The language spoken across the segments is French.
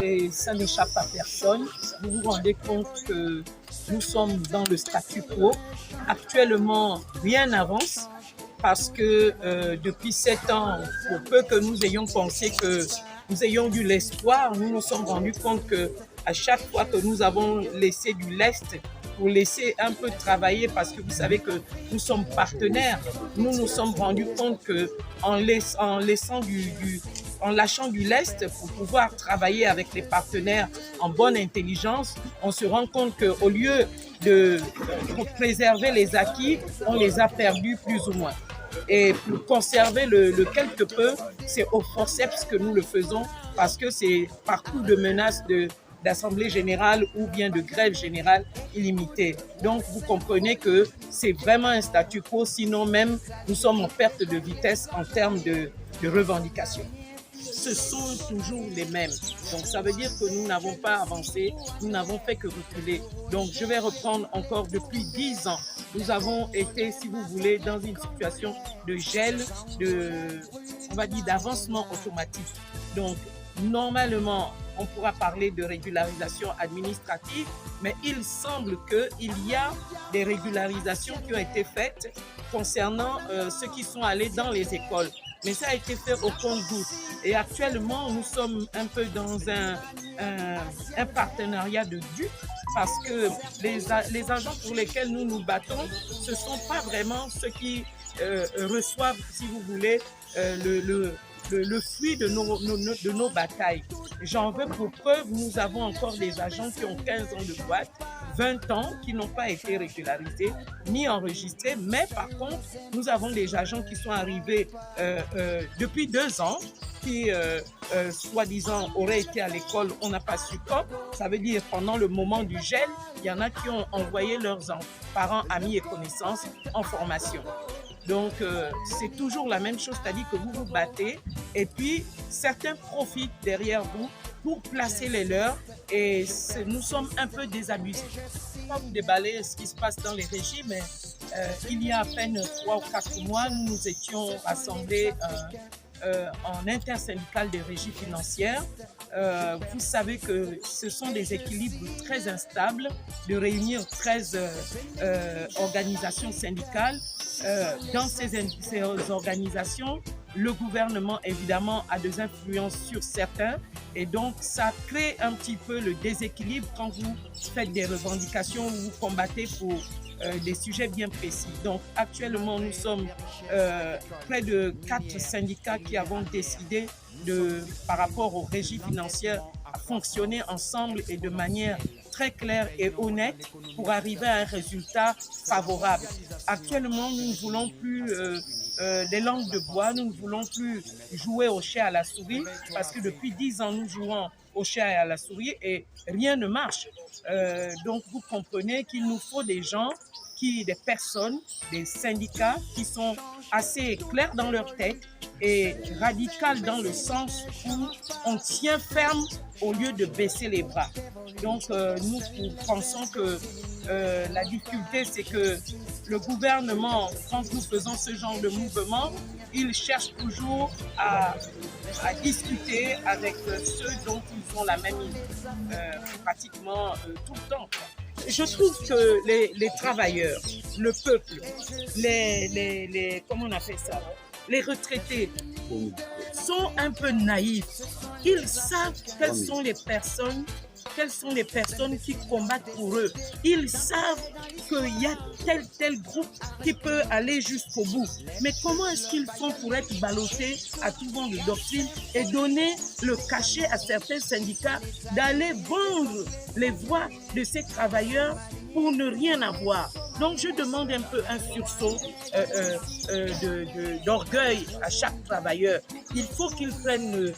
et ça n'échappe à personne. Vous vous rendez compte que nous sommes dans le statu quo. Actuellement, rien n'avance parce que depuis 7 ans, pour peu que nous ayons pensé que nous ayons eu l'espoir, nous nous sommes rendus compte que à chaque fois que nous avons laissé du lest pour laisser un peu travailler, parce que vous savez que nous sommes partenaires, nous nous sommes rendus compte que en lâchant du lest pour pouvoir travailler avec les partenaires en bonne intelligence, on se rend compte qu'au lieu de préserver les acquis, on les a perdus plus ou moins. Et pour conserver le quelque peu, c'est au forceps que nous le faisons, parce que c'est par coup de menace d'assemblée générale ou bien de grève générale illimitée. Donc vous comprenez que c'est vraiment un statu quo, sinon même nous sommes en perte de vitesse en termes de revendications. Ce sont toujours les mêmes. Donc ça veut dire que nous n'avons pas avancé, nous n'avons fait que reculer. Donc je vais reprendre encore depuis 10 ans. Nous avons été, si vous voulez, dans une situation de gel, on va dire d'avancement automatique. Donc normalement, on pourra parler de régularisation administrative, mais il semble qu'il y a des régularisations qui ont été faites concernant ceux qui sont allés dans les écoles. Mais ça a été fait au compte-gouttes. Et actuellement, nous sommes un peu dans un partenariat de dupes, parce que les agents pour lesquels nous nous battons, ce ne sont pas vraiment ceux qui reçoivent, si vous voulez, le fruit de nos batailles. J'en veux pour preuve, nous avons encore des agents qui ont 15 ans de boîte, 20 ans, qui n'ont pas été régularisés ni enregistrés, mais par contre, nous avons des agents qui sont arrivés depuis 2 ans, qui, soi-disant, auraient été à l'école, on n'a pas su quand. Ça veut dire pendant le moment du gel, il y en a qui ont envoyé leurs parents, amis et connaissances en formation. Donc, c'est toujours la même chose, c'est-à-dire que vous vous battez et puis certains profitent derrière vous pour placer les leurs et nous sommes un peu désabusés. Je ne vais pas vous déballer ce qui se passe dans les régies, mais il y a à peine 3 ou 4 mois, nous nous étions rassemblés en intersyndical des régies financières. Vous savez que ce sont des équilibres très instables de réunir 13 organisations syndicales. Dans ces organisations, le gouvernement évidemment a des influences sur certains et donc ça crée un petit peu le déséquilibre quand vous faites des revendications, vous combattez pour des sujets bien précis. Donc actuellement nous sommes près de 4 syndicats qui avons décidé par rapport aux régies financières à fonctionner ensemble et de manière très claire et honnête pour arriver à un résultat favorable. Actuellement, nous ne voulons plus des langues de bois, nous ne voulons plus jouer au chat à la souris parce que depuis 10 ans, nous jouons au chat et à la souris et rien ne marche. Donc, vous comprenez qu'il nous faut des gens, des personnes, des syndicats qui sont assez clairs dans leur tête et radicales dans le sens où on tient ferme au lieu de baisser les bras. Donc nous pensons que la difficulté, c'est que le gouvernement, quand nous faisons ce genre de mouvement, il cherche toujours à discuter avec ceux dont ils ont la même idée, pratiquement tout le temps. Je trouve que les travailleurs, le peuple, comment on appelle ça, les retraités sont un peu naïfs. Ils savent quelles sont les personnes qui combattent pour eux. Ils savent qu'il y a tel groupe qui peut aller jusqu'au bout. Mais comment est-ce qu'ils font pour être ballottés à tout vent de doctrine et donner le cachet à certains syndicats d'aller vendre les voix de ces travailleurs pour ne rien avoir? Donc je demande un peu un sursaut d'orgueil à chaque travailleur. Il faut qu'il prenne le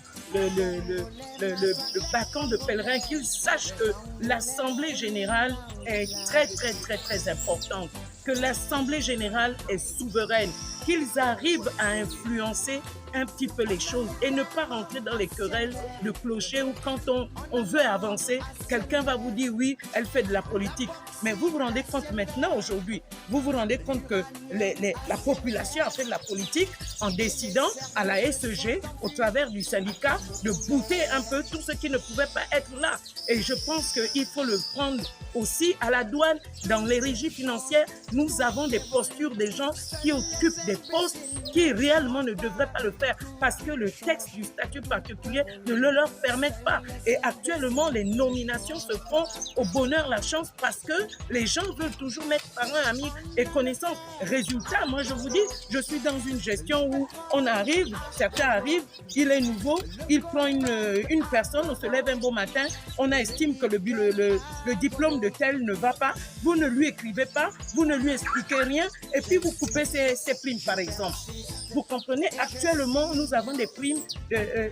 bâton de pèlerin, qu'ils sachent que l'Assemblée générale est très, très, très, très importante, que l'Assemblée générale est souveraine, qu'ils arrivent à influencer un petit peu les choses et ne pas rentrer dans les querelles de clocher où quand on veut avancer, quelqu'un va vous dire oui, elle fait de la politique. Mais vous vous rendez compte maintenant, aujourd'hui, vous vous rendez compte que la population a fait de la politique en décidant à la SEG, au travers du syndicat, de bouter un peu tout ce qui ne pouvait pas être là. Et je pense qu'il faut le prendre aussi à la douane. Dans les régies financières, nous avons des postures des gens qui occupent des postes qui réellement ne devraient pas le faire parce que le texte du statut particulier ne le leur permet pas. Et actuellement, les nominations se font au bonheur, la chance, parce que les gens veulent toujours mettre parents, amis et connaissances. Résultat, moi je vous dis, je suis dans une gestion où on arrive, certains arrivent, il est nouveau, il prend une personne, on se lève un beau matin, on estime que le diplôme de tel ne va pas, vous ne lui écrivez pas, vous ne lui expliquez rien, et puis vous coupez ses primes par exemple. Vous comprenez, actuellement, nous avons des primes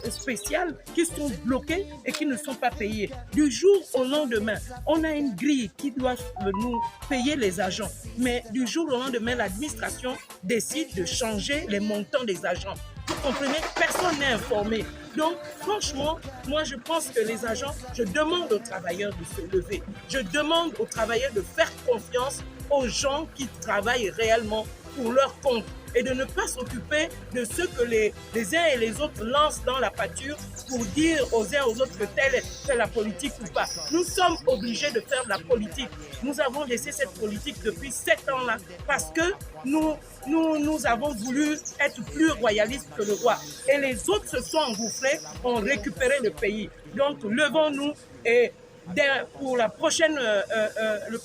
spéciales qui sont bloquées et qui ne sont pas payées. Du jour au lendemain, on a une grille qui doit nous payer les agents. Mais du jour au lendemain, l'administration décide de changer les montants des agents. Vous comprenez, personne n'est informé. Donc, franchement, moi, je pense que les agents, je demande aux travailleurs de se lever. Je demande aux travailleurs de faire confiance aux gens qui travaillent réellement pour leur compte et de ne pas s'occuper de ce que les uns et les autres lancent dans la pâture pour dire aux uns aux autres que telle est la politique ou pas. Nous sommes obligés de faire de la politique. Nous avons laissé cette politique depuis 7 ans là parce que nous avons voulu être plus royalistes que le roi. Et les autres se sont engouffrés, ont récupéré le pays. Donc levons-nous et pour le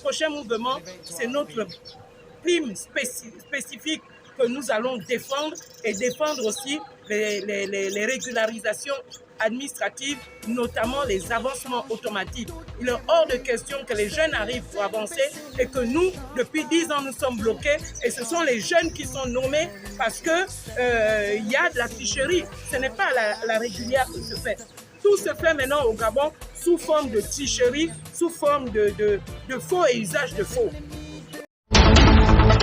prochain mouvement, c'est notre prime spécifique que nous allons défendre et défendre aussi les régularisations administratives, notamment les avancements automatiques. Il est hors de question que les jeunes arrivent pour avancer et que nous, depuis 10 ans, nous sommes bloqués et ce sont les jeunes qui sont nommés parce qu'il y a de la tricherie. Ce n'est pas la régulière qui se fait. Tout se fait maintenant au Gabon sous forme de tricherie, sous forme de faux et usage de faux.